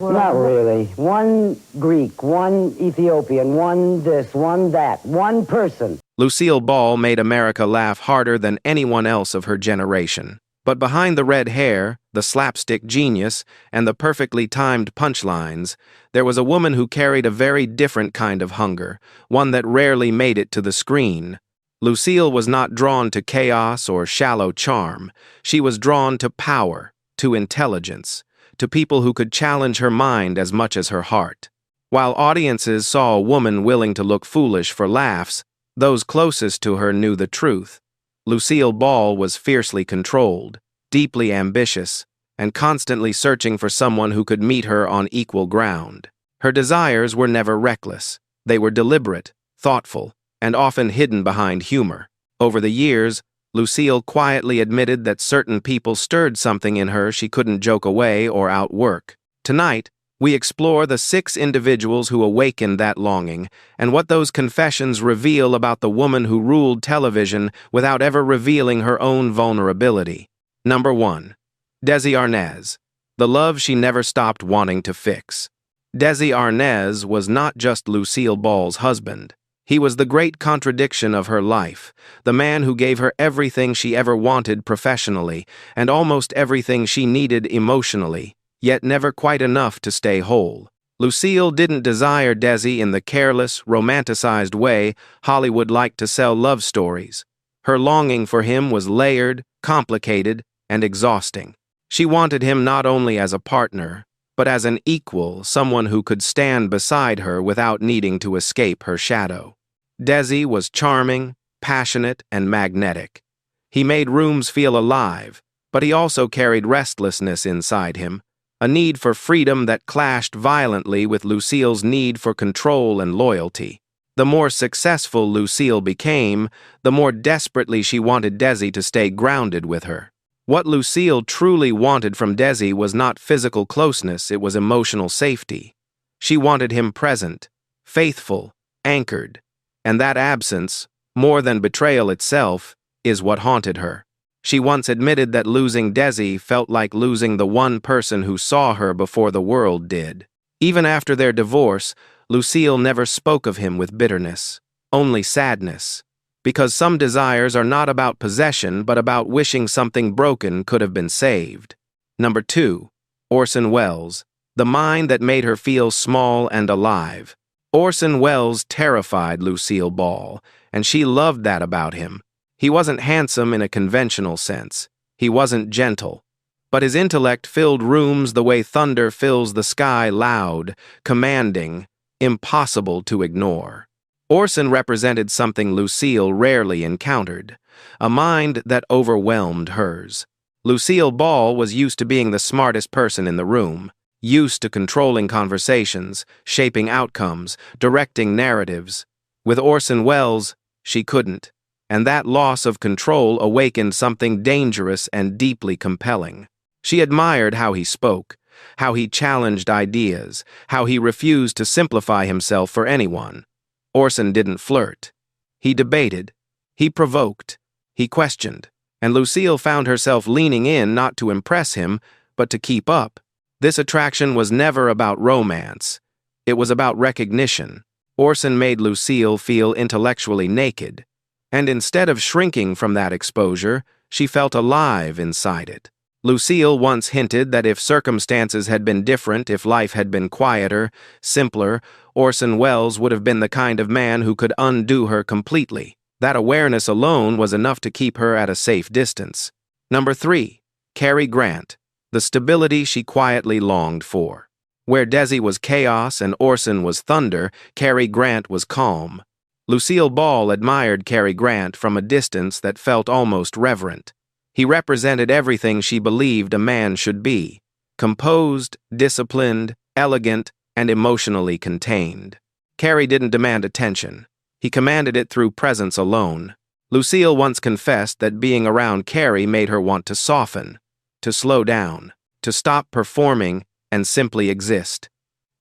Not really. One Greek, one Ethiopian, one this, one that, one person. Lucille Ball made America laugh harder than anyone else of her generation. But behind the red hair, the slapstick genius, and the perfectly timed punchlines, there was a woman who carried a very different kind of hunger, one that rarely made it to the screen. Lucille was not drawn to chaos or shallow charm. She was drawn to power, to intelligence, to people who could challenge her mind as much as her heart. While audiences saw a woman willing to look foolish for laughs, those closest to her knew the truth. Lucille Ball was fiercely controlled, deeply ambitious, and constantly searching for someone who could meet her on equal ground. Her desires were never reckless. They were deliberate, thoughtful, and often hidden behind humor. Over the years, Lucille quietly admitted that certain people stirred something in her she couldn't joke away or outwork. Tonight, we explore the 6 individuals who awakened that longing and what those confessions reveal about the woman who ruled television without ever revealing her own vulnerability. Number 1. Desi Arnaz, the love she never stopped wanting to fix. Desi Arnaz was not just Lucille Ball's husband. He was the great contradiction of her life, the man who gave her everything she ever wanted professionally and almost everything she needed emotionally, yet never quite enough to stay whole. Lucille didn't desire Desi in the careless, romanticized way Hollywood liked to sell love stories. Her longing for him was layered, complicated, and exhausting. She wanted him not only as a partner, but as an equal, someone who could stand beside her without needing to escape her shadow. Desi was charming, passionate, and magnetic. He made rooms feel alive, but he also carried restlessness inside him, a need for freedom that clashed violently with Lucille's need for control and loyalty. The more successful Lucille became, the more desperately she wanted Desi to stay grounded with her. What Lucille truly wanted from Desi was not physical closeness, it was emotional safety. She wanted him present, faithful, anchored, and that absence, more than betrayal itself, is what haunted her. She once admitted that losing Desi felt like losing the one person who saw her before the world did. Even after their divorce, Lucille never spoke of him with bitterness, only sadness, because some desires are not about possession but about wishing something broken could have been saved. Number 2. Orson Welles, the mind that made her feel small and alive. Orson Welles terrified Lucille Ball, and she loved that about him. He wasn't handsome in a conventional sense. He wasn't gentle. But his intellect filled rooms the way thunder fills the sky, loud, commanding, impossible to ignore. Orson represented something Lucille rarely encountered, a mind that overwhelmed hers. Lucille Ball was used to being the smartest person in the room, used to controlling conversations, shaping outcomes, directing narratives. With Orson Welles, she couldn't. And that loss of control awakened something dangerous and deeply compelling. She admired how he spoke, how he challenged ideas, how he refused to simplify himself for anyone. Orson didn't flirt. He debated. He provoked. He questioned. And Lucille found herself leaning in not to impress him, but to keep up. This attraction was never about romance. It was about recognition. Orson made Lucille feel intellectually naked. And instead of shrinking from that exposure, she felt alive inside it. Lucille once hinted that if circumstances had been different, if life had been quieter, simpler, Orson Welles would have been the kind of man who could undo her completely. That awareness alone was enough to keep her at a safe distance. Number 3. Cary Grant, the stability she quietly longed for. Where Desi was chaos and Orson was thunder, Cary Grant was calm. Lucille Ball admired Cary Grant from a distance that felt almost reverent. He represented everything she believed a man should be: composed, disciplined, elegant, and emotionally contained. Cary didn't demand attention. He commanded it through presence alone. Lucille once confessed that being around Cary made her want to soften, to slow down, to stop performing and simply exist.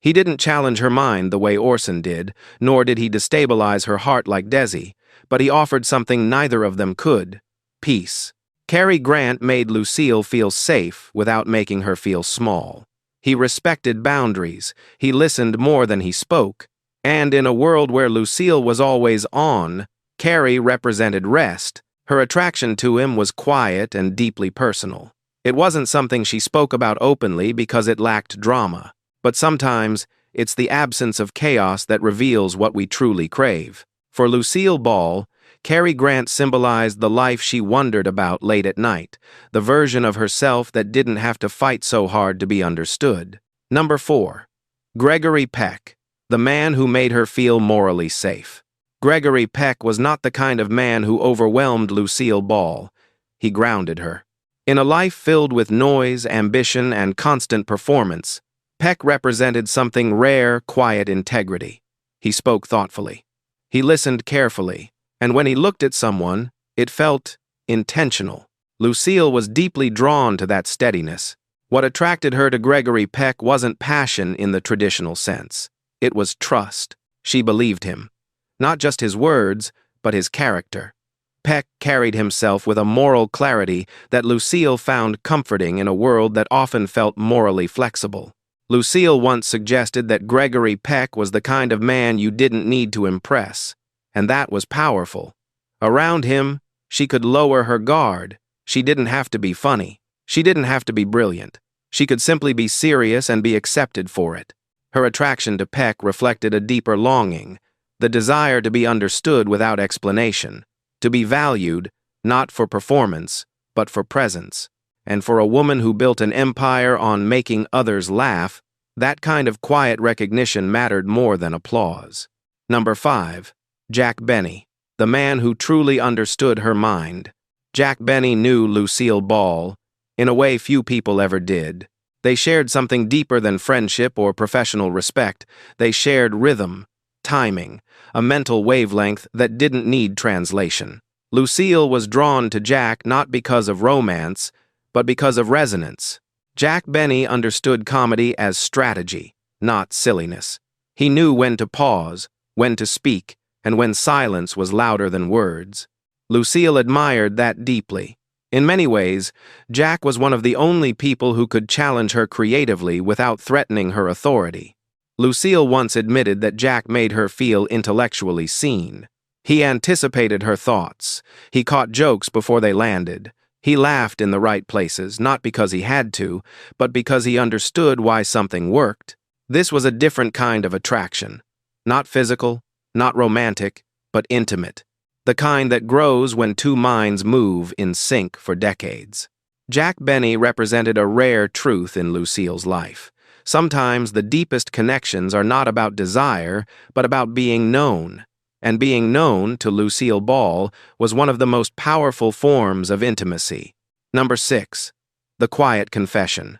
He didn't challenge her mind the way Orson did, nor did he destabilize her heart like Desi, but he offered something neither of them could: peace. Cary Grant made Lucille feel safe without making her feel small. He respected boundaries, he listened more than he spoke, and in a world where Lucille was always on, Carrie represented rest. Her attraction to him was quiet and deeply personal. It wasn't something she spoke about openly because it lacked drama, but sometimes it's the absence of chaos that reveals what we truly crave. For Lucille Ball, Cary Grant symbolized the life she wondered about late at night, the version of herself that didn't have to fight so hard to be understood. Number 4. Gregory Peck, the man who made her feel morally safe. Gregory Peck was not the kind of man who overwhelmed Lucille Ball. He grounded her. In a life filled with noise, ambition, and constant performance, Peck represented something rare, quiet integrity. He spoke thoughtfully. He listened carefully, and when he looked at someone, it felt intentional. Lucille was deeply drawn to that steadiness. What attracted her to Gregory Peck wasn't passion in the traditional sense. It was trust. She believed him. Not just his words, but his character. Peck carried himself with a moral clarity that Lucille found comforting in a world that often felt morally flexible. Lucille once suggested that Gregory Peck was the kind of man you didn't need to impress, and that was powerful. Around him, she could lower her guard. She didn't have to be funny. She didn't have to be brilliant. She could simply be serious and be accepted for it. Her attraction to Peck reflected a deeper longing, the desire to be understood without explanation, to be valued, not for performance, but for presence. And for a woman who built an empire on making others laugh, that kind of quiet recognition mattered more than applause. Number 5. Jack Benny, the man who truly understood her mind. Jack Benny knew Lucille Ball, in a way few people ever did. They shared something deeper than friendship or professional respect. They shared rhythm, timing, a mental wavelength that didn't need translation. Lucille was drawn to Jack not because of romance, but because of resonance. Jack Benny understood comedy as strategy, not silliness. He knew when to pause, when to speak, and when silence was louder than words. Lucille admired that deeply. In many ways, Jack was one of the only people who could challenge her creatively without threatening her authority. Lucille once admitted that Jack made her feel intellectually seen. He anticipated her thoughts. He caught jokes before they landed. He laughed in the right places, not because he had to, but because he understood why something worked. This was a different kind of attraction. Not physical, not romantic, but intimate. The kind that grows when two minds move in sync for decades. Jack Benny represented a rare truth in Lucille's life. Sometimes the deepest connections are not about desire, but about being known. And being known, to Lucille Ball, was one of the most powerful forms of intimacy. Number 6. The quiet confession.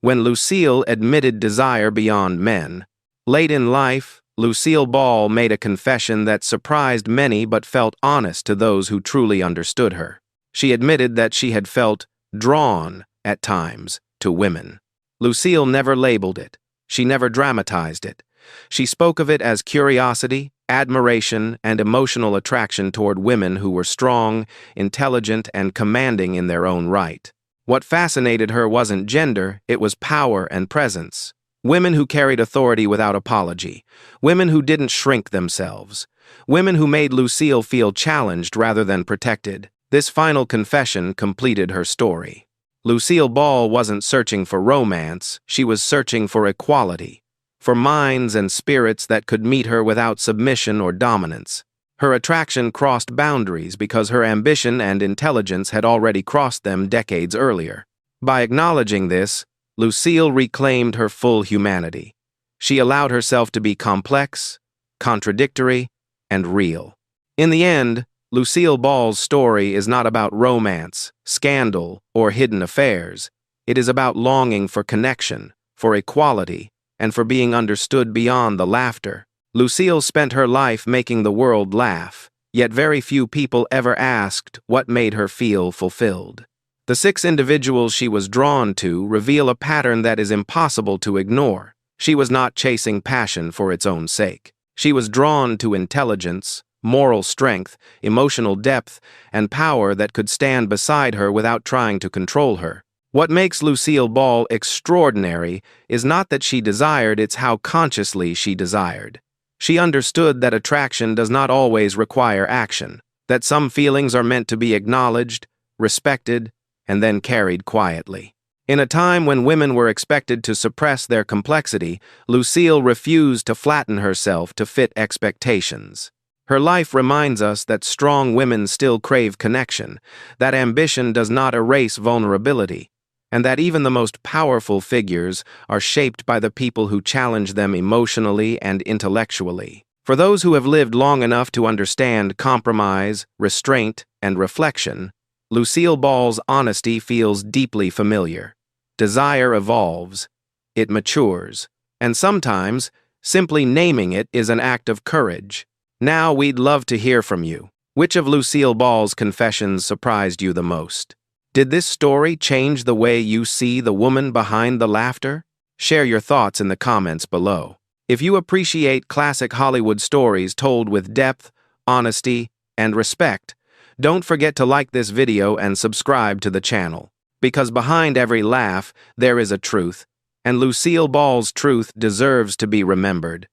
When Lucille admitted desire beyond men. Late in life, Lucille Ball made a confession that surprised many but felt honest to those who truly understood her. She admitted that she had felt drawn, at times, to women. Lucille never labeled it. She never dramatized it. She spoke of it as curiosity, admiration, and emotional attraction toward women who were strong, intelligent, and commanding in their own right. What fascinated her wasn't gender, it was power and presence. Women who carried authority without apology. Women who didn't shrink themselves. Women who made Lucille feel challenged rather than protected. This final confession completed her story. Lucille Ball wasn't searching for romance, she was searching for equality, for minds and spirits that could meet her without submission or dominance. Her attraction crossed boundaries because her ambition and intelligence had already crossed them decades earlier. By acknowledging this, Lucille reclaimed her full humanity. She allowed herself to be complex, contradictory, and real. In the end, Lucille Ball's story is not about romance, scandal, or hidden affairs. It is about longing for connection, for equality, and for being understood beyond the laughter. Lucille spent her life making the world laugh, yet very few people ever asked what made her feel fulfilled. The 6 individuals she was drawn to reveal a pattern that is impossible to ignore. She was not chasing passion for its own sake. She was drawn to intelligence, moral strength, emotional depth, and power that could stand beside her without trying to control her. What makes Lucille Ball extraordinary is not that she desired, it's how consciously she desired. She understood that attraction does not always require action, that some feelings are meant to be acknowledged, respected, and then carried quietly. In a time when women were expected to suppress their complexity, Lucille refused to flatten herself to fit expectations. Her life reminds us that strong women still crave connection, that ambition does not erase vulnerability, and that even the most powerful figures are shaped by the people who challenge them emotionally and intellectually. For those who have lived long enough to understand compromise, restraint, and reflection, Lucille Ball's honesty feels deeply familiar. Desire evolves, it matures, and sometimes simply naming it is an act of courage. Now we'd love to hear from you. Which of Lucille Ball's confessions surprised you the most? Did this story change the way you see the woman behind the laughter? Share your thoughts in the comments below. If you appreciate classic Hollywood stories told with depth, honesty, and respect, don't forget to like this video and subscribe to the channel. Because behind every laugh, there is a truth, and Lucille Ball's truth deserves to be remembered.